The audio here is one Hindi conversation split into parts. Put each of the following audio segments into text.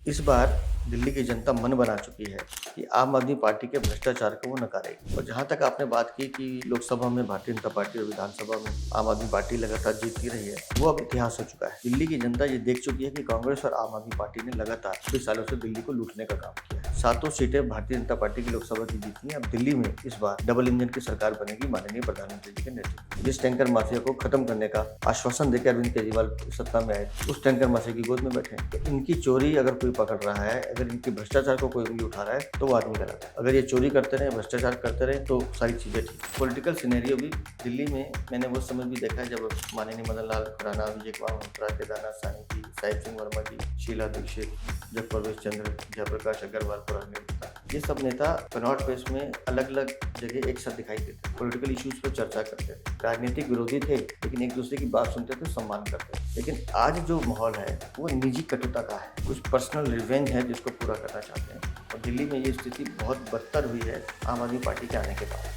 इस बार दिल्ली की जनता मन बना चुकी है कि आम आदमी पार्टी के भ्रष्टाचार को वो नकारेगी। और जहां तक आपने बात की कि लोकसभा में भारतीय जनता पार्टी और विधानसभा में आम आदमी पार्टी लगातार जीतती रही है, वो अब इतिहास हो चुका है। दिल्ली की जनता ये देख चुकी है कि कांग्रेस और आम आदमी पार्टी ने लगातार 20 सालों से दिल्ली को लूटने का काम किया है। 7 सीटें भारतीय जनता पार्टी की लोकसभा की जीती हैं। अब दिल्ली में इस बार डबल इंजन की सरकार बनेगी माननीय प्रधानमंत्री जी के नेतृत्व में। जिस टैंकर माफिया को खत्म करने का आश्वासन देकर अरविंद केजरीवाल सत्ता में आए, उस टैंकर माफिया की गोद में बैठे। तो इनकी चोरी अगर कोई पकड़ रहा है, अगर इनके भ्रष्टाचार को कोई उंगली उठा रहा है, तो वो आदमी गलत है। अगर ये चोरी करते रहे, भ्रष्टाचार करते रहे, तो सारी चीजें ठीक। पॉलिटिकल सिनेरियो भी दिल्ली में मैंने वो समय भी देखा है जब माननीय मदन लाल खुराना, विजय कुमार मल्होत्रा, केदारनाथ साहनी जी, साहिब सिंह वर्मा जी, शीला दीक्षित, जब प्रवेश चंद्र, जयप्रकाश अग्रवाल, पुराने नेता, ये सब नेता कनॉट प्लेस में अलग अलग जगह एक साथ दिखाई देते, पॉलिटिकल इश्यूज पर चर्चा करते थे, राजनीतिक विरोधी थे लेकिन एक दूसरे की बात सुनते थे, सम्मान करते थे। लेकिन आज जो माहौल है वो निजी कटुता का है, कुछ पर्सनल रिवेंज है जिसको पूरा करना चाहते हैं। और दिल्ली में ये स्थिति बहुत बदतर हुई है आम आदमी पार्टी के आने के बाद।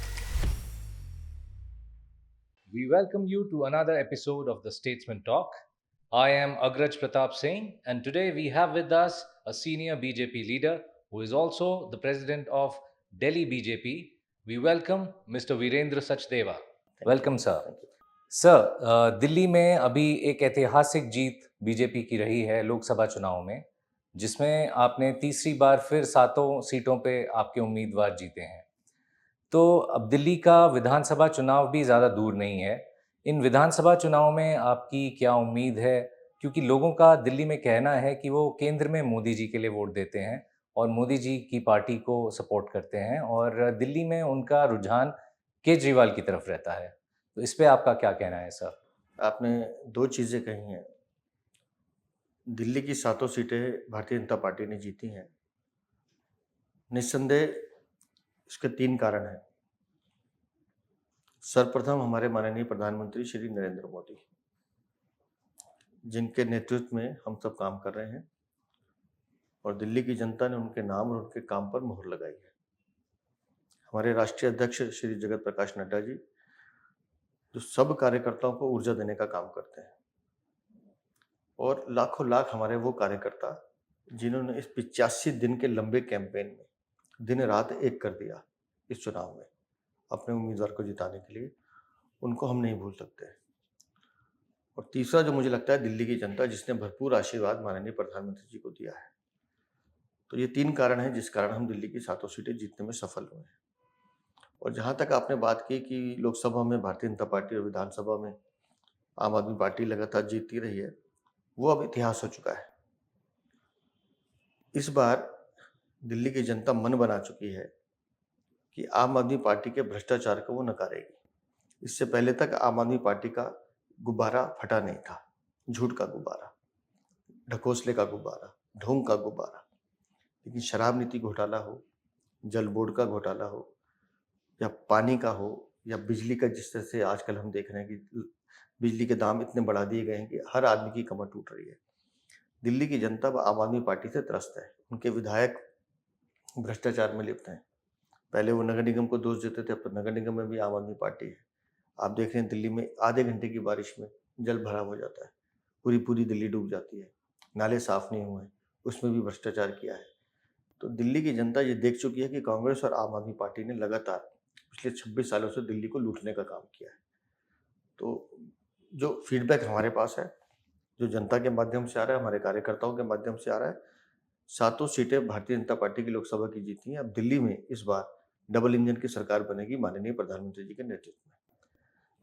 We welcome you to another episode of the Statesman Talk. I am Agraj Pratap Singh, and today we have with us a senior BJP leader who is also the president of Delhi BJP. We welcome Mr. Virendra Sachdeva. Welcome, sir. Thank you. Sir, Delhi में अभी एक ऐतिहासिक जीत बीजेपी की रही है लोकसभा चुनाव में, जिसमें आपने तीसरी बार फिर 7 सीटों पे आपके उम्मीदवार जीते हैं। तो अब दिल्ली का विधानसभा चुनाव भी ज़्यादा दूर नहीं है। इन विधानसभा चुनाव में आपकी क्या उम्मीद है? क्योंकि लोगों का दिल्ली में कहना है कि वो केंद्र में मोदी जी के लिए वोट देते हैं और मोदी जी की पार्टी को सपोर्ट करते हैं और दिल्ली में उनका रुझान केजरीवाल की तरफ रहता है। तो इस पे आपका क्या कहना है सर? आपने दो चीजें कही हैं। दिल्ली की 7 सीटें भारतीय जनता पार्टी ने जीती हैं। निस्संदेह इसके 3 कारण हैं। सर्वप्रथम हमारे माननीय प्रधानमंत्री श्री नरेंद्र मोदी, जिनके नेतृत्व में हम सब काम कर रहे हैं और दिल्ली की जनता ने उनके नाम और उनके काम पर मोहर लगाई है। हमारे राष्ट्रीय अध्यक्ष श्री जगत प्रकाश नड्डा जी, जो सब कार्यकर्ताओं को ऊर्जा देने का काम करते हैं, और लाखों लाख हमारे वो कार्यकर्ता जिन्होंने इस 85 दिन के लंबे कैंपेन में दिन रात एक कर दिया इस चुनाव में अपने उम्मीदवार को जिताने के लिए, उनको हम नहीं भूल सकते। और तीसरा जो मुझे लगता है, दिल्ली की जनता जिसने भरपूर आशीर्वाद माननीय प्रधानमंत्री जी को दिया है। तो ये 3 कारण हैं जिस कारण हम दिल्ली की 7 सीटें जीतने में सफल हुए हैं। और जहाँ तक आपने बात की कि लोकसभा में भारतीय जनता पार्टी और विधानसभा में आम आदमी पार्टी लगातार जीतती रही है, वो अब इतिहास हो चुका है। इस बार दिल्ली की जनता मन बना चुकी है कि आम आदमी पार्टी के भ्रष्टाचार को वो नकारेगी। इससे पहले तक आम आदमी पार्टी का गुब्बारा फटा नहीं था, झूठ का गुब्बारा, ढकोसले का गुब्बारा, ढोंग का गुब्बारा। लेकिन शराब नीति घोटाला हो, जल बोर्ड का घोटाला हो, या पानी का हो, या बिजली का, जिस तरह से आजकल हम देख रहे हैं कि बिजली के दाम इतने बढ़ा दिए गए हैं कि हर आदमी की कमर टूट रही है। दिल्ली की जनता अब आम आदमी पार्टी से त्रस्त है। उनके विधायक भ्रष्टाचार में लिप्त हैं। पहले वो नगर निगम को दोष देते थे, अब तो नगर निगम में भी आम आदमी पार्टी है। आप देख रहे हैं दिल्ली में आधे घंटे की बारिश में जल भराव हो जाता है, पूरी पूरी दिल्ली डूब जाती है, नाले साफ नहीं हुए, उसमें भी भ्रष्टाचार किया है। तो दिल्ली की जनता ये देख चुकी है कि कांग्रेस और आम आदमी पार्टी ने लगातार पिछले 26 सालों से दिल्ली को लूटने का काम किया है। तो जो फीडबैक हमारे पास है, जो जनता के माध्यम से आ रहा है, हमारे कार्यकर्ताओं के माध्यम से आ रहा है, 7 सीटें भारतीय जनता पार्टी की लोकसभा की जीती हैं। अब दिल्ली में इस बार डबल इंजन की सरकार बनेगी माननीय प्रधानमंत्री जी के नेतृत्व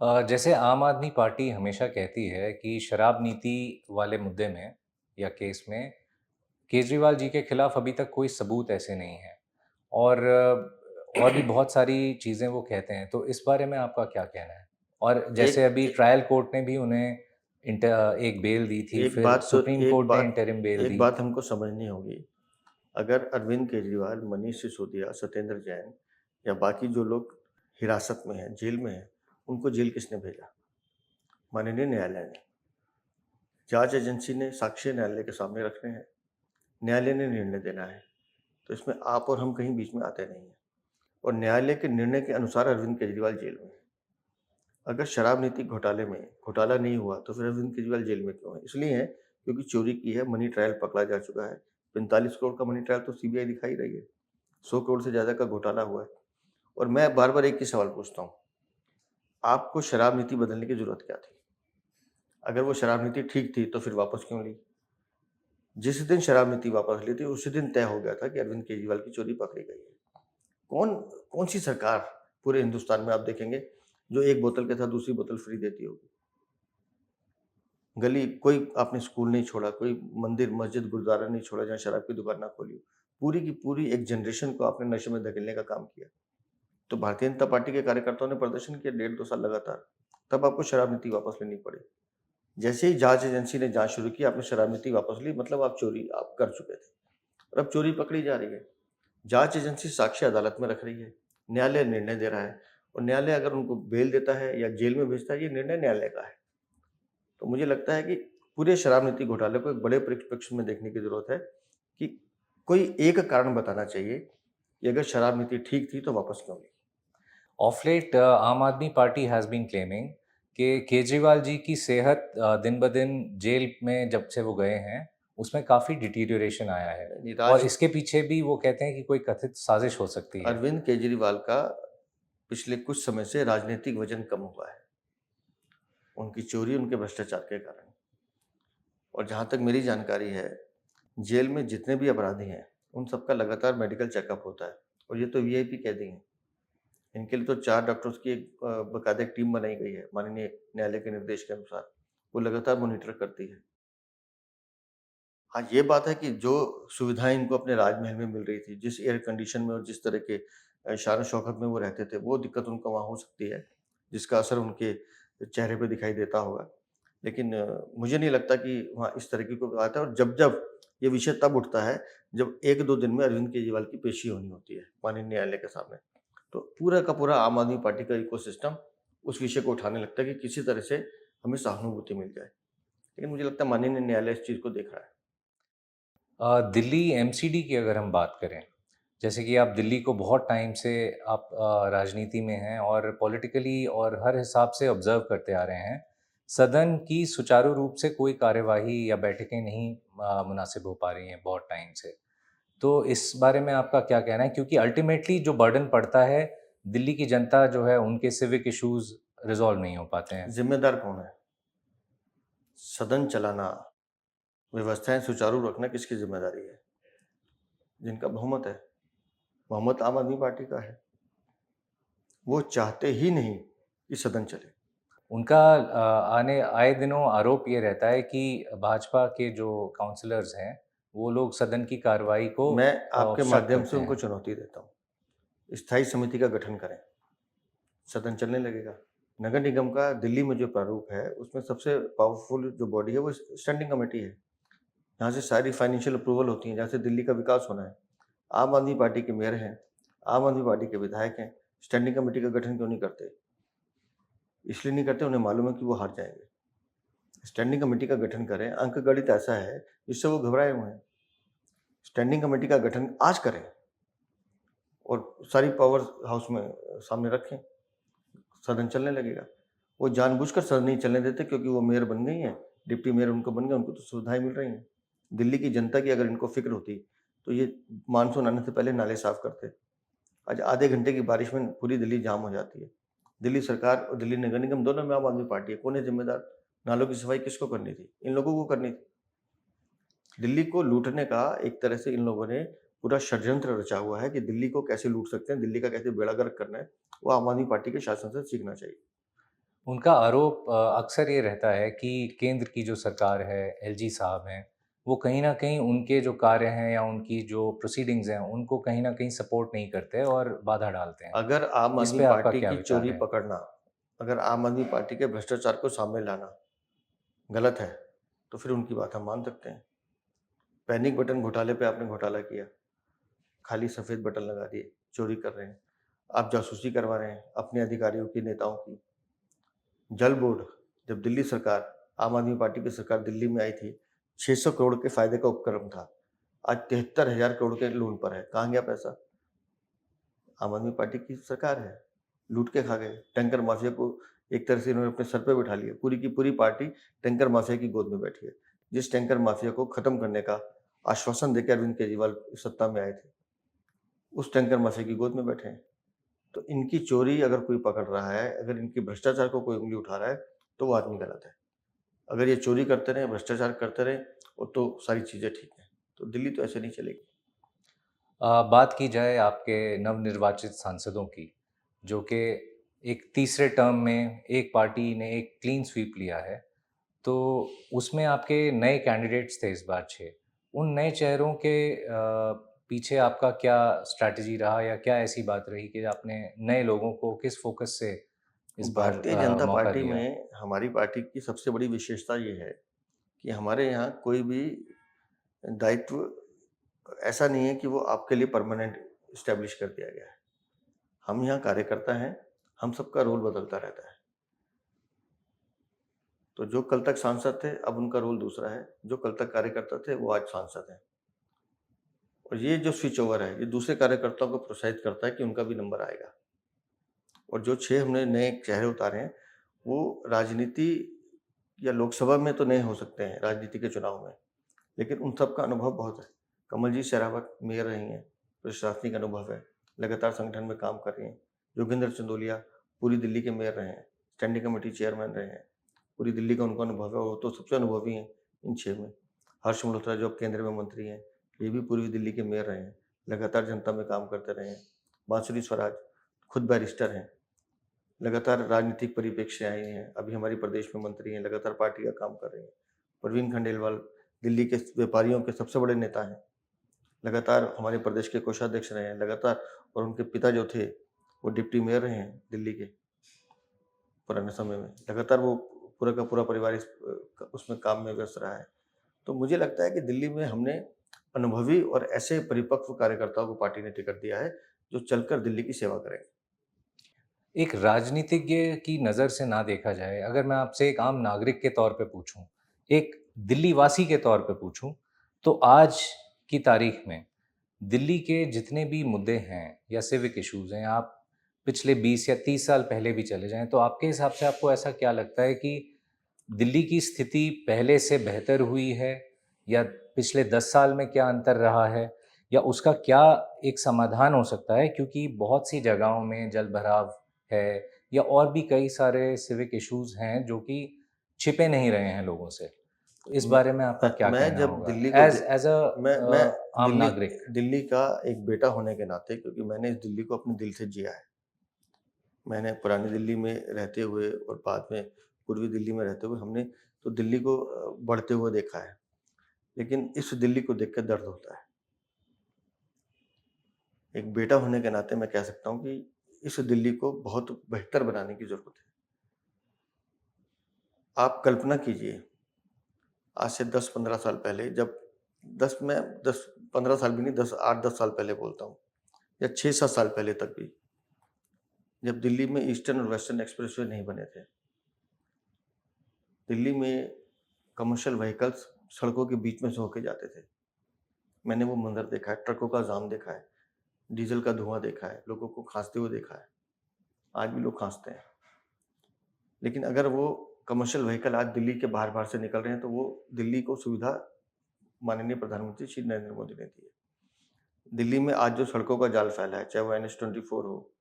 में। जैसे आम आदमी पार्टी हमेशा कहती है कि शराब नीति वाले मुद्दे में या केस में केजरीवाल जी के खिलाफ अभी तक कोई सबूत ऐसे नहीं है और भी बहुत सारी चीज़ें वो कहते हैं, तो इस बारे में आपका क्या कहना है? और जैसे अभी ट्रायल कोर्ट ने भी उन्हें एक बेल दी थी, एक फिर बात तो सुप्रीम कोर्ट ने इंटरिम बेल एक दी। बात हमको समझनी होगी। अगर अरविंद केजरीवाल, मनीष सिसोदिया, सत्येंद्र जैन या बाकी जो लोग हिरासत में हैं, जेल में हैं, उनको जेल किसने भेजा? माननीय न्यायालय ने। जांच एजेंसी ने साक्ष्य न्यायालय के सामने रखने हैं, न्यायालय ने निर्णय देना है। तो इसमें आप और हम कहीं बीच में आते नहीं हैं। और न्यायालय के निर्णय के अनुसार अरविंद केजरीवाल जेल में है। अगर शराब नीति घोटाले में घोटाला नहीं हुआ तो फिर अरविंद केजरीवाल जेल में क्यों है? इसलिए है क्योंकि चोरी की है, मनी ट्रायल पकड़ा जा चुका है, 45 करोड़ का मनी ट्रायल तो सीबीआई दिखा ही रही है, 100 करोड़ से ज़्यादा का घोटाला हुआ है। और मैं बार बार एक ही सवाल पूछता हूँ, आपको शराब नीति बदलने की जरूरत क्या थी? अगर वो शराब नीति ठीक थी तो फिर वापस क्यों ली? जिस दिन शराब नीति वापस ली थी उसी दिन तय हो गया था कि अरविंद केजरीवाल की चोरी पकड़ी गई है। कौन कौन सी सरकार पूरे हिंदुस्तान में आप देखेंगे जो एक बोतल के साथ दूसरी बोतल फ्री देती होगी? गली कोई आपने स्कूल नहीं छोड़ा, कोई मंदिर मस्जिद गुरुद्वारा नहीं छोड़ा जहाँ शराब की दुकान ना खोली हो। पूरी की पूरी एक जनरेशन को आपने नशे में धकेलने का काम किया। तो भारतीय जनता पार्टी के कार्यकर्ताओं ने प्रदर्शन किया 1.5-2 साल लगातार, तब आपको शराब नीति वापस लेनी पड़ी। जैसे ही जांच एजेंसी ने जांच शुरू की, आपने शराब नीति वापस ली, मतलब आप चोरी आप कर चुके थे और अब चोरी पकड़ी जा रही है। जांच एजेंसी साक्ष्य अदालत में रख रही है, न्यायालय निर्णय दे रहा है और न्यायालय अगर उनको बेल देता है या जेल में भेजता है, ये निर्णय न्यायालय का है। तो मुझे लगता है कि पूरे शराब नीति घोटाले को एक बड़े परिप्रेक्ष्य में देखने की जरूरत है कि कोई एक कारण बताना चाहिए कि अगर शराब नीति ठीक थी तो वापस क्यों ली। ऑफ लेट आम आदमी पार्टी हैज़ बीन क्लेमिंग कि केजरीवाल जी की सेहत दिन ब दिन जेल में जब से वो गए हैं उसमें काफ़ी डिटीरियोरेशन आया है और राज इसके पीछे भी वो कहते हैं कि कोई कथित साजिश हो सकती है। अरविंद केजरीवाल का पिछले कुछ समय से राजनीतिक वजन कम हुआ है, उनकी चोरी उनके भ्रष्टाचार के कारण। और जहाँ तक मेरी जानकारी है, जेल में जितने भी अपराधी हैं उन सबका लगातार मेडिकल चेकअप होता है और ये तो वीआईपी कैदी हैं। इनके लिए तो 4 डॉक्टर्स की एक बाकायदा एक टीम बनाई गई है माननीय न्यायालय के निर्देश के अनुसार, वो लगातार मॉनिटर करती है। हाँ, ये बात है कि जो सुविधाएं इनको अपने राजमहल में मिल रही थी, जिस एयर कंडीशन में और जिस तरह के शान शौकत में वो रहते थे, वो दिक्कत उनको वहाँ हो सकती है, जिसका असर उनके चेहरे पे दिखाई देता होगा। लेकिन मुझे नहीं लगता कि वहाँ इस तरह की कोई बात है। और जब-जब ये विषय तब उठता है, जब 1-2 दिन में अरविंद केजरीवाल की पेशी होनी होती है माननीय न्यायालय के सामने। तो पूरा का पूरा आम आदमी पार्टी का इकोसिस्टम उस विषय को उठाने लगता है कि किसी तरह से हमें सहानुभूति मिल जाए। लेकिन मुझे लगता है माननीय न्यायालय इस चीज़ को देख रहा है। दिल्ली एमसीडी की अगर हम बात करें, जैसे कि आप दिल्ली को बहुत टाइम से आप राजनीति में हैं और पॉलिटिकली और हर हिसाब से ऑब्जर्व करते आ रहे हैं। सदन की सुचारू रूप से कोई कार्यवाही या बैठकें नहीं मुनासिब हो पा रही हैं बहुत टाइम से। तो इस बारे में आपका क्या कहना है? क्योंकि अल्टीमेटली जो बर्डन पड़ता है, दिल्ली की जनता जो है उनके सिविक इश्यूज़ रिज़ॉल्व नहीं हो पाते हैं। ज़िम्मेदार कौन है? सदन चलाना, व्यवस्थाएँ सुचारू रखना किसकी ज़िम्मेदारी है? जिनका बहुमत है। बहुमत आम आदमी पार्टी का है। वो चाहते ही नहीं कि सदन चले। उनका आने आए दिनों आरोप ये रहता है कि भाजपा के जो काउंसलर्स हैं, वो लोग सदन की कार्रवाई को मैं आपके शक माध्यम से करते उनको हैं। चुनौती देता हूँ। स्थायी समिति का गठन करें, सदन चलने लगेगा। नगर निगम का दिल्ली में जो प्रारूप है, उसमें सबसे पावरफुल जो बॉडी है वो स्टैंडिंग कमेटी है। यहाँ से सारी फाइनेंशियल अप्रूवल होती है, जहाँ से दिल्ली का विकास होना है। आम आदमी पार्टी के मेयर हैं, आम आदमी पार्टी के विधायक हैं, स्टैंडिंग कमेटी का गठन क्यों नहीं करते? इसलिए नहीं करते, उन्हें मालूम है कि वो हार जाएंगे। स्टैंडिंग कमेटी का गठन करें। अंक गणित ऐसा है जिससे वो घबराए हुए हैं। स्टैंडिंग कमेटी का गठन आज करें और सारी पावर हाउस में सामने रखें, सदन चलने लगेगा। वो जानबूझकर सदन नहीं चलने देते क्योंकि वो मेयर बन गई हैं, डिप्टी मेयर उनको बन गए, उनको तो सुविधाएं मिल रही हैं। दिल्ली की जनता की अगर इनको फिक्र होती तो ये मानसून आने से पहले नाले साफ करते। आज आधे घंटे की बारिश में पूरी दिल्ली जाम हो जाती है। दिल्ली सरकार और दिल्ली नगर निगम दोनों में आम आदमी पार्टी है। कौन है जिम्मेदार? नालों की सफाई किसको करनी थी? इन लोगों को करनी थी। दिल्ली को लूटने का एक तरह से इन लोगों ने पूरा षड्यंत्र रचा हुआ है कि दिल्ली को कैसे लूट सकते हैं, दिल्ली का कैसे बेड़ा गर्क करना है। वो आम आदमी पार्टी के शासन से सीखना चाहिए। उनका आरोप अक्सर ये रहता है कि केंद्र की जो सरकार है, एलजी साहब हैं, वो कहीं न कहीं उनके जो कार्य हैं या उनकी जो प्रोसीडिंग्स हैं, उनको कहीं न कहीं सपोर्ट नहीं करते और बाधा डालते हैं। अगर आम इस आदमी पे आपका पार्टी क्या की विचार चोरी है? पकड़ना, अगर आम आदमी पार्टी के भ्रष्टाचार को सामने लाना गलत है, तो फिर उनकी बात हम मान सकते हैं। पैनिक बटन घोटाले पे आपने घोटाला किया, खाली सफ़ेद बटन लगा दिए, चोरी कर रहे हैं। आप जासूसी करवा रहे हैं अपने अधिकारियों की, नेताओं की। जल बोर्ड, जब दिल्ली सरकार, आम आदमी पार्टी की सरकार दिल्ली में आई थी, 600 करोड़ के फायदे का उपक्रम था। आज 73,000 करोड़ के लोन पर है। कहाँ गया पैसा? आम आदमी पार्टी की सरकार है, लूट के खा गए। टैंकर माफिया को एक तरह से इन्होंने अपने सर पे बिठा लिया। पूरी की पूरी पार्टी टैंकर माफिया की गोद में बैठी है। जिस टैंकर माफिया को खत्म करने का आश्वासन देकर अरविंद केजरीवाल सत्ता में आए थे, उस टैंकर माफिया की गोद में बैठे हैं। तो इनकी चोरी अगर कोई पकड़ रहा है, अगर इनकी भ्रष्टाचार को कोई उँगली उठा रहा है, तो वो आदमी गलत है। अगर ये चोरी करते रहें, भ्रष्टाचार करते रहें, और तो सारी चीज़ें ठीक हैं। तो दिल्ली तो ऐसे नहीं चलेगी। बात की जाए आपके नवनिर्वाचित सांसदों की, जो कि एक तीसरे टर्म में एक पार्टी ने एक क्लीन स्वीप लिया है, तो उसमें आपके नए कैंडिडेट्स थे इस बार 6। उन नए चेहरों के पीछे आपका क्या स्ट्रैटेजी रहा या क्या ऐसी बात रही कि आपने नए लोगों को किस फोकस से इस बार भारतीय जनता मौका पार्टी दिया? में हमारी पार्टी की सबसे बड़ी विशेषता ये है कि हमारे यहाँ कोई भी दायित्व ऐसा नहीं है कि वो आपके लिए परमानेंट इस्टेब्लिश कर दिया गया है। हम यहाँ कार्यकर्ता हैं, हम सबका रोल बदलता रहता है। तो जो कल तक सांसद थे, अब उनका रोल दूसरा है। जो कल तक कार्यकर्ता थे, वो आज सांसद हैं। और ये जो स्विच ओवर है, ये दूसरे कार्यकर्ताओं को प्रोत्साहित करता है कि उनका भी नंबर आएगा। और जो 6 हमने नए चेहरे उतारे हैं, वो राजनीति या लोकसभा में तो नए हो सकते हैं, राजनीति के चुनाव में, लेकिन उन सब का अनुभव बहुत है। कमलजीत शेरावत मेयर रही हैं, प्रशासनिक अनुभव है, लगातार संगठन में काम कर रही हैं। योगेंद्र चंदोलिया पूरी दिल्ली के मेयर रहे हैं, स्टैंडिंग कमेटी चेयरमैन रहे हैं, पूरी दिल्ली का उनका अनुभव है, वो तो सबसे अनुभवी हैं इन 6 में। हर्ष मल्होत्रा जो अब केंद्र में मंत्री हैं, ये भी पूर्वी दिल्ली के मेयर रहे हैं, लगातार जनता में काम करते रहे हैं। बांसुरी स्वराज खुद बैरिस्टर हैं, लगातार राजनीतिक परिप्रेक्ष्य से आए हैं, अभी हमारी प्रदेश में मंत्री हैं, लगातार पार्टी का काम कर रहे हैं। परवीन खंडेलवाल दिल्ली के व्यापारियों के सबसे बड़े नेता हैं, लगातार हमारे प्रदेश के कोषाध्यक्ष रहे हैं, लगातार। और उनके पिता जो थे, वो डिप्टी मेयर रहे हैं दिल्ली के पुराने समय में, लगातार वो पूरा का पूरा परिवार उसमें काम में व्यस्त रहा है। तो मुझे लगता है कि दिल्ली में हमने अनुभवी और ऐसे परिपक्व कार्यकर्ताओं को पार्टी ने टिकट दिया है, जो चलकर दिल्ली की सेवा करेंगे। एक राजनीतिज्ञ की नज़र से ना देखा जाए, अगर मैं आपसे एक आम नागरिक के तौर पे पूछूं, एक दिल्ली वासी के तौर पे पूछूं, तो आज की तारीख में दिल्ली के जितने भी मुद्दे हैं या सिविक इश्यूज हैं, आप पिछले 20 या 30 साल पहले भी चले जाएं, तो आपके हिसाब से आपको ऐसा क्या लगता है कि दिल्ली की स्थिति पहले से बेहतर हुई है, या पिछले 10 साल में क्या अंतर रहा है, या उसका क्या एक समाधान हो सकता है? क्योंकि बहुत सी जगहों में जलभराव है या और भी कई सारे सिविक इश्यूज हैं जो कि छिपे नहीं रहे हैं लोगों से। तो इस बारे में आपका क्या मैं कहना जब होगा दिल्ली को एज एज मैं आम दिल्ली नागरिक? दिल्ली का एक बेटा होने के नाते, क्योंकि मैंने इस दिल्ली को अपने दिल से जिया है। मैंने पुरानी दिल्ली में रहते हुए और बाद में पूर्वी दिल्ली में रहते हुए हमने तो दिल्ली को बढ़ते हुए देखा है। लेकिन इस दिल्ली को देख कर दर्द होता है। एक बेटा होने के नाते मैं कह सकता हूँ कि इस दिल्ली को बहुत बेहतर बनाने की ज़रूरत है। आप कल्पना कीजिए, आज से 10-15 साल पहले, जब 10-15 साल भी नहीं, 8-10 साल पहले बोलता हूँ, या 6-7 साल पहले तक भी, जब दिल्ली में ईस्टर्न और वेस्टर्न एक्सप्रेसवे नहीं बने थे, दिल्ली में कमर्शियल व्हीकल्स सड़कों के बीच में से होके जाते थे। मैंने वो मंज़र देखा है, ट्रकों का जाम देखा है, डीज़ल का धुआँ देखा है, लोगों को खाँसते हुए देखा है। आज भी लोग खाँसते हैं। लेकिन अगर वो कमर्शियल व्हीकल आज दिल्ली के बाहर-बाहर से निकल रहे हैं, तो वो दिल्ली को सुविधा माननीय प्रधानमंत्री श्री नरेंद्र मोदी ने दी है। दिल्ली में आज जो सड़कों का जाल फैला है, चाहे वो NH-24 हो,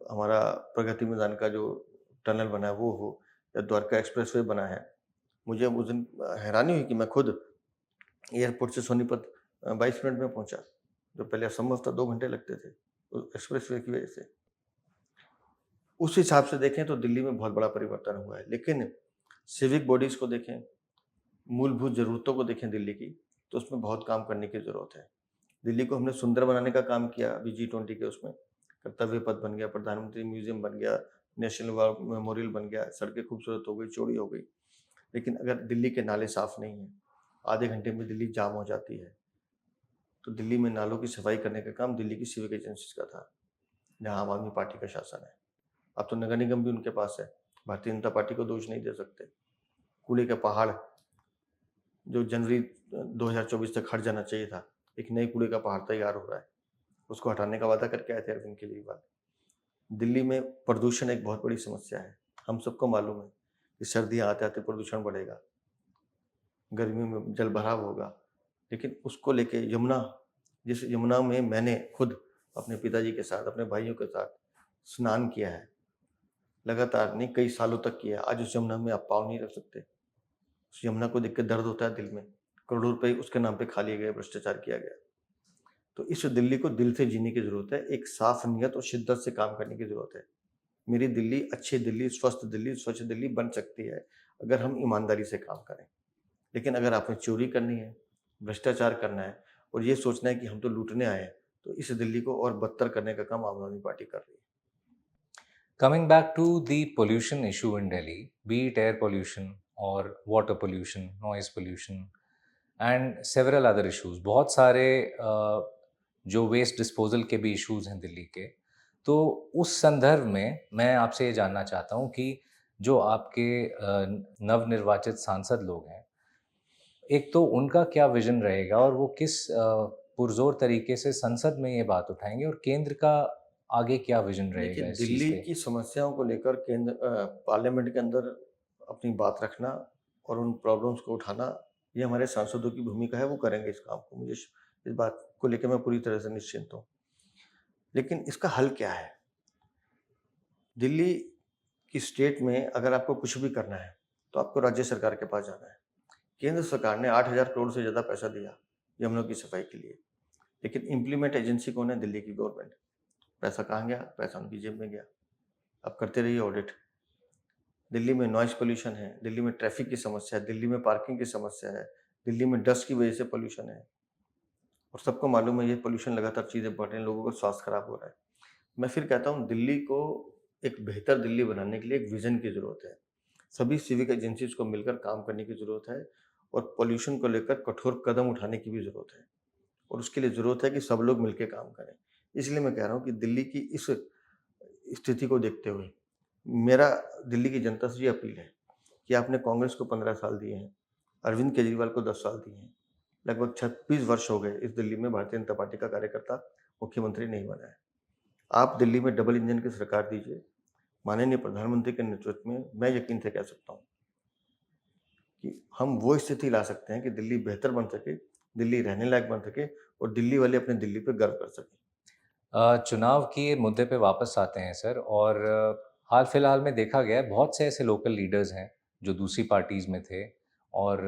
हमारा प्रगति मैदान का जो टनल बना है वो हो, या द्वारका एक्सप्रेसवे बना है। मुझे उस दिन हैरानी हुई कि मैं खुद एयरपोर्ट से सोनीपत 22 मिनट में पहुँचा, जो पहले असंभव था, 2 घंटे लगते थे, एक्सप्रेसवे की वजह से। उस हिसाब से देखें तो दिल्ली में बहुत बड़ा परिवर्तन हुआ है। लेकिन सिविक बॉडीज़ को देखें, मूलभूत ज़रूरतों को देखें दिल्ली की, तो उसमें बहुत काम करने की ज़रूरत है। दिल्ली को हमने सुंदर बनाने का काम किया अभी G20 के उसमें। कर्तव्य पथ बन गया, प्रधानमंत्री म्यूज़ियम बन गया, नेशनल वॉर मेमोरियल बन गया, सड़कें खूबसूरत हो गई, चौड़ी हो गई। लेकिन अगर दिल्ली के नाले साफ़ नहीं हैं, आधे घंटे में दिल्ली जाम हो जाती है। तो दिल्ली में नालों की सफाई करने का काम दिल्ली की सिविक एजेंसीज़ का था, जहाँ आम आदमी पार्टी का शासन है। अब तो नगर निगम भी उनके पास है। भारतीय जनता पार्टी को दोष नहीं दे सकते। कूड़े का पहाड़ जो जनवरी 2024 तक हट जाना चाहिए था, एक नए कूड़े का पहाड़ तैयार हो रहा है। उसको हटाने का वादा करके आए थे अरविंद केजरीवाल। दिल्ली में प्रदूषण एक बहुत बड़ी समस्या है। हम सबको मालूम है कि सर्दियाँ आते-आते प्रदूषण बढ़ेगा, गर्मियों में जलभराव होगा, लेकिन उसको लेके यमुना, जिस यमुना में मैंने खुद अपने पिताजी के साथ, अपने भाइयों के साथ स्नान किया है, लगातार नहीं कई सालों तक किया है, आज उस यमुना में आप पाँव नहीं रख सकते। उस यमुना को देख के दर्द होता है दिल में। करोड़ों रुपए उसके नाम पे खा लिए गए, भ्रष्टाचार किया गया। तो इस दिल्ली को दिल से जीने की ज़रूरत है, एक साफ नीयत और शिद्दत से काम करने की ज़रूरत है। मेरी दिल्ली अच्छी दिल्ली, स्वस्थ दिल्ली, स्वच्छ दिल्ली बन सकती है अगर हम ईमानदारी से काम करें। लेकिन अगर आपने चोरी करनी है, भ्रष्टाचार करना है और ये सोचना है कि हम तो लूटने आए हैं, तो इस दिल्ली को और बदतर करने का काम आम आदमी पार्टी कर रही है। Coming back to the pollution issue in Delhi, be it air pollution or water pollution, noise pollution, and several other issues, बहुत सारे जो वेस्ट डिस्पोजल के भी इश्यूज हैं दिल्ली के, तो उस संदर्भ में मैं आपसे ये जानना चाहता हूँ कि जो आपके नवनिर्वाचित सांसद लोग हैं, एक तो उनका क्या विजन रहेगा और वो किस पुरजोर तरीके से संसद में ये बात उठाएंगे, और केंद्र का आगे क्या विजन देखिए, रहेगा इस चीज़ दिल्ली पे? की समस्याओं को लेकर केंद्र पार्लियामेंट के अंदर अपनी बात रखना और उन प्रॉब्लम्स को उठाना, ये हमारे सांसदों की भूमिका है, वो करेंगे इस काम को। मुझे इस बात को लेकर मैं पूरी तरह से निश्चिंत हूँ। लेकिन इसका हल क्या है? दिल्ली की स्टेट में अगर आपको कुछ भी करना है, तो आपको राज्य सरकार के पास जाना है। केंद्र सरकार ने 8,000 करोड़ से ज़्यादा पैसा दिया यमुना की सफाई के लिए, लेकिन इम्प्लीमेंट एजेंसी कौन है? दिल्ली की गवर्नमेंट। पैसा कहाँ गया? पैसा उनकी जेब में गया। अब करते रहिए ऑडिट। दिल्ली में नॉइज़ पॉल्यूशन है, दिल्ली में ट्रैफिक की समस्या है, दिल्ली में पार्किंग की समस्या है, दिल्ली में डस्ट की वजह से पॉल्यूशन है और सबको मालूम है ये पॉल्यूशन लगातार चीज़ें बढ़ रही हैं, लोगों का स्वास्थ्य खराब हो रहा है। मैं फिर कहता हूँ, दिल्ली को एक बेहतर दिल्ली बनाने के लिए एक विज़न की ज़रूरत है। सभी सिविक एजेंसीज़ को मिलकर काम करने की ज़रूरत है और पॉल्यूशन को लेकर कठोर कदम उठाने की भी ज़रूरत है और उसके लिए ज़रूरत है कि सब लोग मिलके काम करें। इसलिए मैं कह रहा हूँ कि दिल्ली की इस स्थिति को देखते हुए मेरा दिल्ली की जनता से ये अपील है कि आपने कांग्रेस को 15 साल दिए हैं, अरविंद केजरीवाल को 10 साल दिए हैं। लगभग 26 वर्ष हो गए इस दिल्ली में भारतीय जनता पार्टी का कार्यकर्ता मुख्यमंत्री नहीं बना है। आप दिल्ली में डबल इंजन की सरकार दीजिए। माननीय प्रधानमंत्री के नेतृत्व में मैं यकीन से कह सकता हूँ कि हम वो स्थिति ला सकते हैं कि दिल्ली बेहतर बन सके, दिल्ली रहने लायक बन सके और दिल्ली वाले अपने दिल्ली पे गर्व कर सकें। चुनाव के मुद्दे पे वापस आते हैं सर, और हाल फिलहाल में देखा गया है बहुत से ऐसे लोकल लीडर्स हैं जो दूसरी पार्टीज में थे, और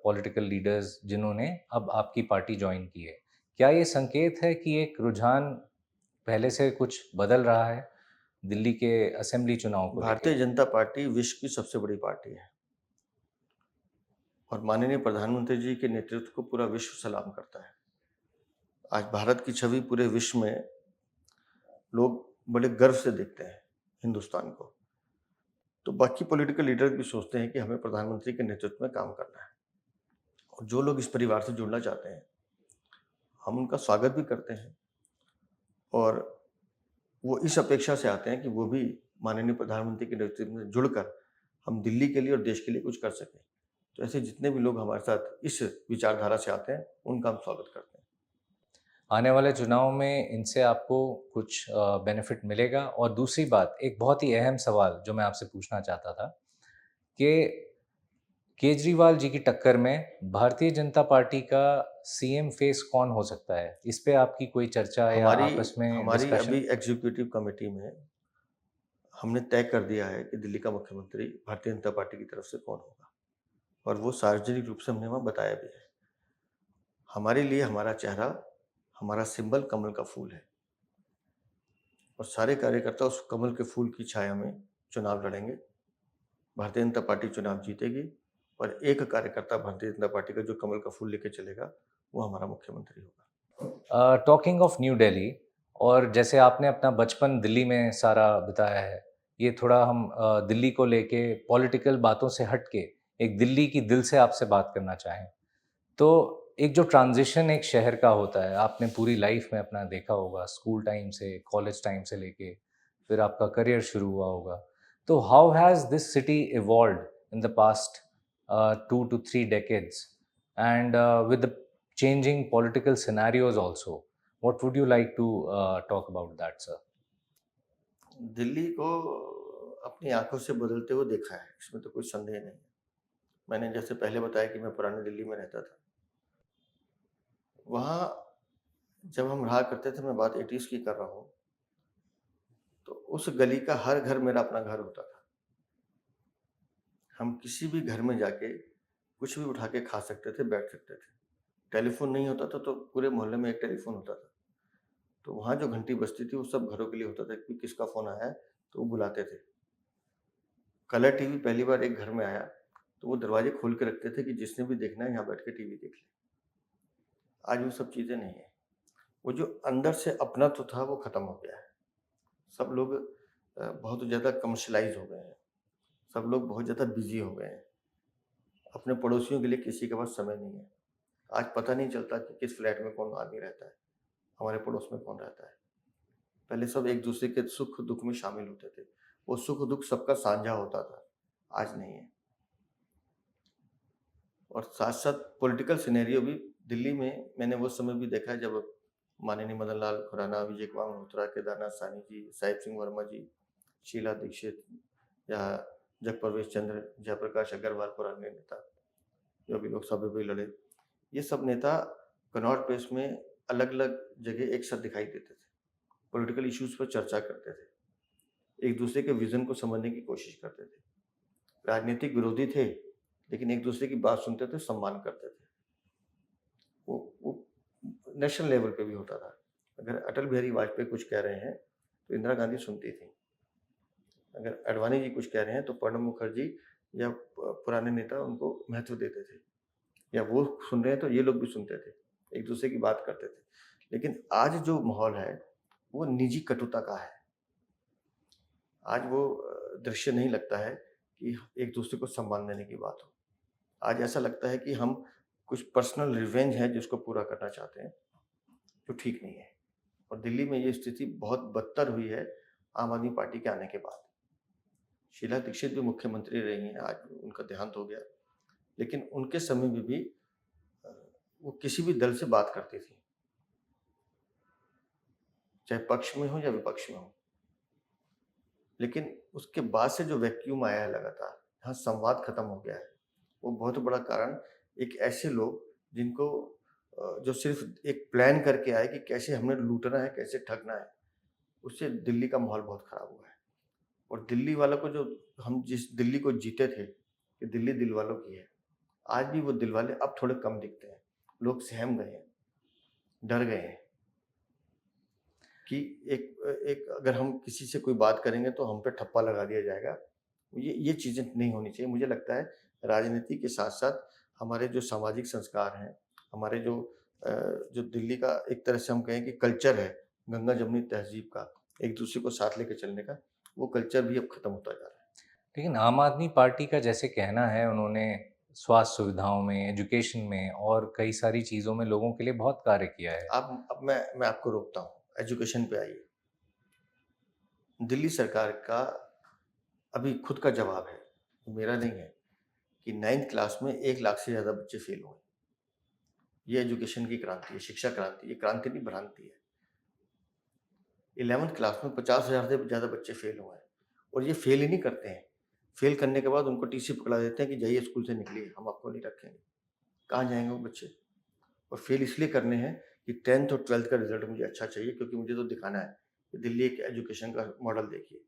पॉलिटिकल लीडर्स जिन्होंने अब आपकी पार्टी ज्वाइन की है। क्या ये संकेत है कि एक रुझान पहले से कुछ बदल रहा है दिल्ली के असेंबली चुनाव को भारतीय लेके? जनता पार्टी विश्व की सबसे बड़ी पार्टी है और माननीय प्रधानमंत्री जी के नेतृत्व को पूरा विश्व सलाम करता है। आज भारत की छवि पूरे विश्व में लोग बड़े गर्व से देखते हैं हिंदुस्तान को। तो बाकी पॉलिटिकल लीडर भी सोचते हैं कि हमें प्रधानमंत्री के नेतृत्व में काम करना है और जो लोग इस परिवार से जुड़ना चाहते हैं, हम उनका स्वागत भी करते हैं और वो इस अपेक्षा से आते हैं कि वो भी माननीय प्रधानमंत्री के नेतृत्व में जुड़कर हम दिल्ली के लिए और देश के लिए कुछ कर सकें। तो ऐसे जितने भी लोग हमारे साथ इस विचारधारा से आते हैं, उनका हम स्वागत करते हैं। आने वाले चुनाव में इनसे आपको कुछ बेनिफिट मिलेगा? और दूसरी बात, एक बहुत ही अहम सवाल जो मैं आपसे पूछना चाहता था कि केजरीवाल जी की टक्कर में भारतीय जनता पार्टी का सीएम फेस कौन हो सकता है? इस पे आपकी कोई चर्चा या हमारी आपस में हमारी अभी डिस्कशन? एग्जीक्यूटिव कमेटी में हमने तय कर दिया है कि दिल्ली का मुख्यमंत्री भारतीय जनता पार्टी की तरफ से कौन होगा और वो सार्वजनिक रूप से हमने वहाँ बताया भी है। हमारे लिए हमारा चेहरा, हमारा सिंबल कमल का फूल है और सारे कार्यकर्ता उस कमल के फूल की छाया में चुनाव लड़ेंगे। भारतीय जनता पार्टी चुनाव जीतेगी और एक कार्यकर्ता भारतीय जनता पार्टी का जो कमल का फूल लेके चलेगा, वो हमारा मुख्यमंत्री होगा। टॉकिंग ऑफ न्यू दिल्ली, और जैसे आपने अपना बचपन दिल्ली में सारा बिताया है, ये थोड़ा हम दिल्ली को लेके पॉलिटिकल बातों से हट के एक दिल्ली की दिल से आपसे बात करना चाहें, तो एक जो ट्रांजिशन एक शहर का होता है, आपने पूरी लाइफ में अपना देखा होगा, स्कूल टाइम से, कॉलेज टाइम से लेके फिर आपका करियर शुरू हुआ होगा। तो how has this city evolved in the past 2 to 3 decades, and with the changing political scenarios also? What would you like to talk about that, sir? Delhi को अपनी आंखों से बदलते हुए देखा है, इसमें तो कोई संदेह नहीं है। मैंने जैसे पहले बताया कि मैं पुरानी दिल्ली में रहता था। वहाँ जब हम रहा करते थे, मैं बात 80s की कर रहा हूँ, तो उस गली का हर घर मेरा अपना घर होता था। हम किसी भी घर में जाके कुछ भी उठा के खा सकते थे, बैठ सकते थे। टेलीफ़ोन नहीं होता था तो पूरे मोहल्ले में एक टेलीफ़ोन होता था। तो वहाँ जो घंटी बजती थी वो सब घरों के लिए होता था कि किसका फ़ोन आया है, तो वो बुलाते थे। कलर टीवी पहली बार एक घर में आया, तो वो दरवाजे खोल के रखते थे कि जिसने भी देखना है यहाँ बैठ के टीवी देख ले। आज वो सब चीज़ें नहीं है। वो जो अंदर से अपनत्व था वो ख़त्म हो गया है। सब लोग बहुत ज़्यादा कमर्शियलाइज़ हो गए हैं। सब लोग बहुत ज़्यादा बिज़ी हो गए हैं। अपने पड़ोसियों के लिए किसी के पास समय नहीं है। आज पता नहीं चलता कि किस फ्लैट में कौन आदमी रहता है, हमारे पड़ोस में कौन रहता है। पहले सब एक-दूसरे के सुख-दुःख में शामिल होते थे। वो सुख-दुःख सबका साझा होता था, आज नहीं है। और साथ-साथ पॉलिटिकल सिनेरियो भी दिल्ली में मैंने वो समय भी देखा है जब माननीय मदन लाल खुराना, विजय कुमार मल्होत्रा, केदारनाथ साहनी जी, साहिब सिंह वर्मा जी, शीला दीक्षित या जगप्रवेश चंद्र, जयप्रकाश अग्रवाल पुराने नेता, जो अभी लोकसभा में भी लड़े। ये सब नेता कनॉट प्लेस में अलग-अलग जगह एक साथ दिखाई देते थे। पॉलिटिकल इश्यूज़ पर चर्चा करते थे। एक-दूसरे के विज़न को समझने की कोशिश करते थे। राजनीतिक विरोधी थे, लेकिन एक-दूसरे की बात सुनते थे, सम्मान करते थे। वो नेशनल लेवल पे भी होता था। अगर अटल बिहारी वाजपेयी कुछ कह रहे हैं, तो इंदिरा गांधी सुनती थी। अगर अडवाणी जी कुछ कह रहे हैं, तो प्रणब मुखर्जी या पुराने नेता उनको महत्व देते थे। या वो सुन रहे हैं, तो ये लोग भी सुनते थे। एक-दूसरे की बात करते थे। लेकिन आज जो माहौल है, वो निजी कटुता का है। आज वो दृश्य नहीं लगता है कि एक-दूसरे को सम्मान देने की बात हो। आज ऐसा लगता है कि हम कुछ पर्सनल रिवेंज है जिसको पूरा करना चाहते हैं, जो ठीक नहीं है। और दिल्ली में ये स्थिति बहुत बदतर हुई है आम आदमी पार्टी के आने के बाद। शीला दीक्षित भी मुख्यमंत्री रही हैं, आज उनका देहांत हो गया। लेकिन उनके समय में भी अ, वो किसी भी दल से बात करती थी, चाहे पक्ष में हो या विपक्ष में हो। लेकिन उसके बाद से जो वैक्यूम आया है लगातार, जहाँ संवाद खत्म हो गया है, वो बहुत बड़ा कारण एक ऐसे लोग जिनको जो सिर्फ एक प्लान करके आए कि कैसे हमने लूटना है, कैसे ठगना है, उससे दिल्ली का माहौल बहुत खराब हुआ है। और दिल्ली वालों को जो हम जिस दिल्ली को जीते थे कि दिल्ली दिल वालों की है, आज भी वो दिल वाले अब थोड़े कम दिखते हैं। लोग सहम गए हैं, डर गए हैं कि एक अगर हम किसी से कोई बात करेंगे तो हम पे ठप्पा लगा दिया जाएगा। ये चीज़ें नहीं होनी चाहिए। मुझे लगता है राजनीति के साथ-साथ हमारे जो सामाजिक संस्कार हैं, हमारे जो दिल्ली का एक तरह से हम कहें कि कल्चर है, गंगा-जमुनी तहज़ीब का, एक-दूसरे को साथ लेके चलने का, वो कल्चर भी अब खत्म होता जा रहा है। लेकिन आम आदमी पार्टी का जैसे कहना है, उन्होंने स्वास्थ्य सुविधाओं में, एजुकेशन में और कई सारी चीज़ों में लोगों के लिए बहुत कार्य किया है। अब मैं आपको रोकता हूँ, एजुकेशन पे आइए। दिल्ली सरकार का अभी खुद का जवाब है, मेरा नहीं है, कि 9th क्लास में 1 लाख से ज़्यादा बच्चे फेल हुए। ये एजुकेशन की क्रांति है, शिक्षा क्रांति, ये क्रांति नहीं भ्रांति है। 11th क्लास में 50,000 से ज़्यादा बच्चे फेल हुए हैं और ये फेल ही नहीं करते हैं। फेल करने के बाद उनको टीसी पकड़ा देते हैं कि जाइए स्कूल से निकलिए, हम आपको नहीं रखेंगे। कहाँ जाएँगे वो बच्चे? और फेल इसलिए करने हैं कि 10th और 12th का रिज़ल्ट मुझे अच्छा चाहिए क्योंकि मुझे तो दिखाना है कि दिल्ली एक एजुकेशन का मॉडल देखिए।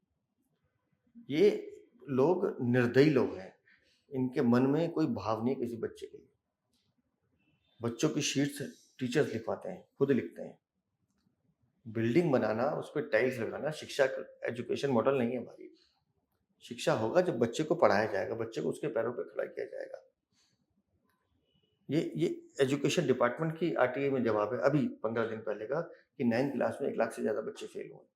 ये लोग निर्दयी लोग हैं। इनके मन में कोई भाव नहीं है किसी बच्चे के लिए। बच्चों की शीट्स टीचर्स लिखवाते हैं, खुद लिखते हैं। बिल्डिंग बनाना, उस पे टाइल्स लगाना शिक्षा एजुकेशन मॉडल नहीं है भाई। शिक्षा होगा जब बच्चे को पढ़ाया जाएगा, बच्चे को उसके पैरों पे खड़ा किया जाएगा। ये एजुकेशन डिपार्टमेंट की आरटीआई में जवाब है अभी 15 दिन पहले का कि 9th क्लास में 1 लाख से ज़्यादा बच्चे फेल हुए।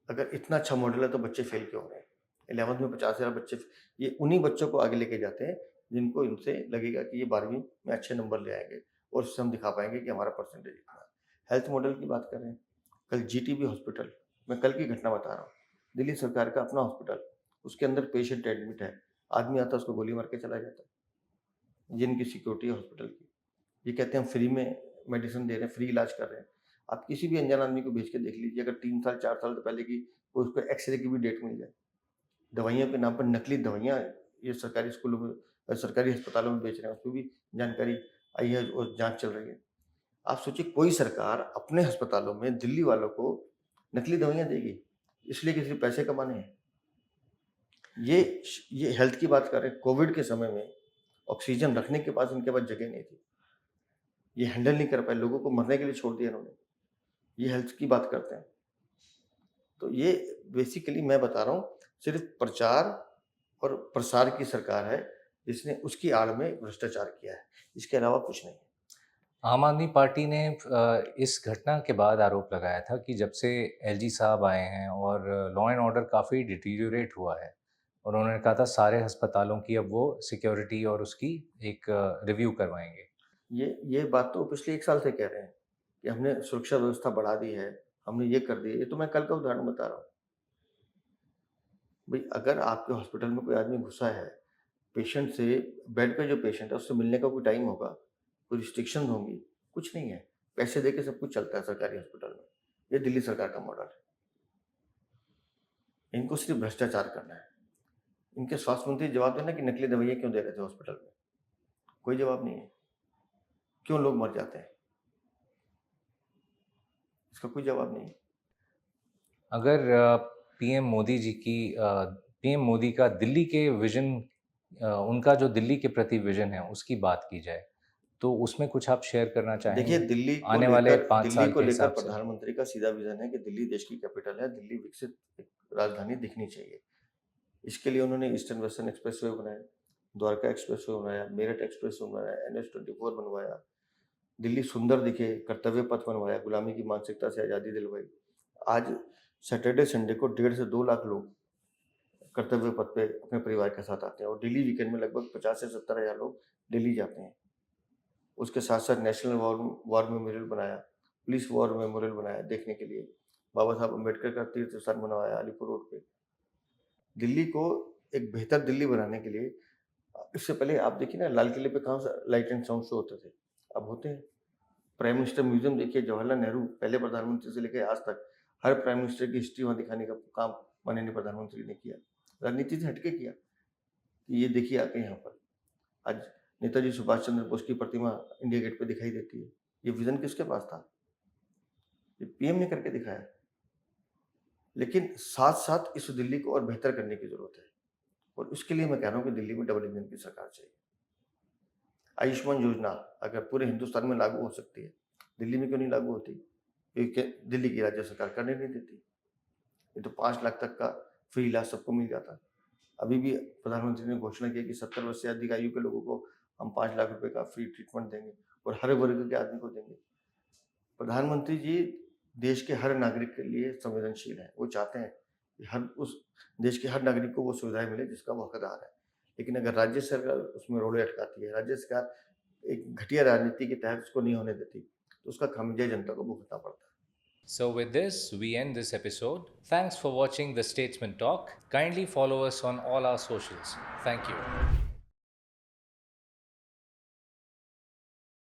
अगर इतना अच्छा मॉडल है तो बच्चे फेल क्यों हो रहे हैं? 11th में 50,000 बच्चे, ये उन्हीं बच्चों को आगे लेके जाते हैं जिनको इनसे लगेगा कि ये 12वीं में अच्छे नंबर ले आएँगे और उससे हम दिखा पाएँगे कि हमारा परसेंटेज इतना है। हेल्थ मॉडल की बात कर रहे हैं। कल जीटीबी हॉस्पिटल, मैं कल की घटना बता रहा हूँ। दिल्ली सरकार का अपना हॉस्पिटल, उसके अंदर पेशेंट एडमिट है, आदमी आता है उसको गोली मार के चला जाता है। ये इनकी सिक्योरिटी है हॉस्पिटल की। ये कहते हैं हम फ्री में मेडिसिन दे रहे हैं, फ्री इलाज कर रहे हैं। आप किसी भी अनजान आदमी को भेज के देख लीजिए, अगर 3 साल 4 साल पहले की कोई उसको एक्स-रे की भी डेट मिल जाए। दवाइयों के नाम पर नकली दवाइयाँ ये सरकारी स्कूलों में सरकारी अस्पतालों में बेच रहे हैं, उसपे भी जानकारी आई है और जाँच चल रही है। आप सोचिए कोई सरकार अपने अस्पतालों में दिल्ली वालों को नकली दवाइयाँ देगी, इसलिए कि सिर्फ़ पैसे कमाने हैं। ये हेल्थ की बात कर रहे हैं, कोविड के समय में ऑक्सीजन रखने के पास इनके पास जगह नहीं थी। ये हैंडल नहीं कर पाए, लोगों को मरने के लिए छोड़ दिया इन्होंने। ये हेल्थ की बात करते हैं। तो ये बेसिकली मैं बता रहा हूँ, सिर्फ़ प्रचार और प्रसार की सरकार है, जिसने उसकी आड़ में भ्रष्टाचार किया है। इसके अलावा कुछ नहीं है। आम आदमी पार्टी ने इस घटना के बाद आरोप लगाया था कि जब से एलजी साहब आए हैं और लॉ एंड ऑर्डर काफ़ी डिटीरियोरेट हुआ है और उन्होंने कहा था सारे अस्पतालों की अब वो सिक्योरिटी और उसकी एक रिव्यू करवाएंगे। ये बात तो पिछले 1 साल से कह रहे हैं कि हमने सुरक्षा व्यवस्था बढ़ा दी है, हमने ये कर दिया। ये तो मैं कल का उदाहरण बता रहा हूँ। भई अगर आपके हॉस्पिटल में कोई आदमी घुसा है, पेशेंट से बेड पे जो पेशेंट है उससे मिलने का कोई टाइम होगा, कोई रिस्ट्रिक्शन होंगी, कुछ नहीं है। पैसे देके सब कुछ चलता है सरकारी हॉस्पिटल में। ये दिल्ली सरकार का मॉडल है। इनको सिर्फ़ भ्रष्टाचार करना है। इनके स्वास्थ्य मंत्री जवाब देना कि नकली दवाइयाँ क्यों दे रहे थे हॉस्पिटल में? कोई जवाब नहीं है। क्यों लोग मर जाते हैं? इसका कोई जवाब नहीं है। अगर पीएम मोदी जी की पीएम मोदी का दिल्ली के विजन उनका जो दिल्ली के प्रति विजन है उसकी बात की जाए तो उसमें कुछ आप शेयर करना देखिए चाहेंगे आने वाले 5 साल के हिसाब से? प्रधानमंत्री का सीधा विज़न है कि दिल्ली देश की कैपिटल है, दिल्ली विकसित एक राजधानी दिखनी चाहिए। इसके लिए उन्होंने ईस्टर्न वेस्टर्न एक्सप्रेसवे बनाया, द्वारका एक्सप्रेसवे बनाया, मेरठ एक्सप्रेसवे बनाया, NH-24 बनवाया, दिल्ली सुंदर दिखे, कर्तव्य पथ बनवाया, गुलामी की मानसिकता से आज़ादी दिलवाई। आज सैटरडे संडे को 1.5 से 2 लाख लोग कर्तव्य पथ पे अपने परिवार के साथ आते हैं और डेली वीकेंड में लगभग 50 से 70 हज़ार लोग दिल्ली जाते हैं। उसके साथ-साथ नेशनल वॉर मेमोरियल बनाया, पुलिस वॉर मेमोरियल बनाया देखने के लिए। बाबा साहब अम्बेडकर का तीर्थ स्थान बनवाया अलीपुर रोड पे। दिल्ली को एक बेहतर दिल्ली बनाने के लिए इससे पहले आप देखिए ना लाल किले पे कहाँ से लाइट एंड साउंड शो होते थे, अब होते हैं। प्राइम मिनिस्टर म्यूज़ियम देखिए, जवाहरलाल नेहरू पहले प्रधानमंत्री से लेके आज तक हर प्राइम मिनिस्टर की हिस्ट्री वहाँ दिखाने का काम माननीय प्रधानमंत्री ने किया। राजनीति से हटके किया कि ये देखिए आके यहाँ पर। आज नेताजी सुभाष चंद्र बोस की प्रतिमा इंडिया गेट पे दिखाई देती है। ये विज़न किसके पास था? ये पीएम ने करके दिखाया। लेकिन साथ-साथ इस दिल्ली को और बेहतर करने की ज़रूरत है और उसके लिए मैं कह रहा हूँ कि दिल्ली में डबल इंजन की सरकार चाहिए। आयुष्मान योजना अगर पूरे हिंदुस्तान में लागू हो सकती है, दिल्ली में क्यों नहीं लागू होती? क्योंकि दिल्ली की राज्य सरकार करने नहीं देती। ये तो 5 लाख तक का फ्री इलाज सबको मिल जाता। अभी भी प्रधानमंत्री ने घोषणा की कि 70 वर्ष से अधिक आयु के लोगों को हम 5 लाख रुपए का फ्री ट्रीटमेंट देंगे और हर वर्ग के आदमी को देंगे। प्रधानमंत्री जी देश के हर नागरिक के लिए संवेदनशील हैं। वो चाहते हैं कि हर उस देश के हर नागरिक को वो सुविधाएँ मिले जिसका वो हकदार है। लेकिन अगर राज्य सरकार उसमें रोड़े अटकाती है, राज्य सरकार एक घटिया राजनीति के तहत उसको नहीं होने देती, तो उसका खामियाजा जनता को भुगतना पड़ता है। So, with this, we end this episode. Thanks for watching the Statesman Talk. Kindly follow us on all our socials. Thank you.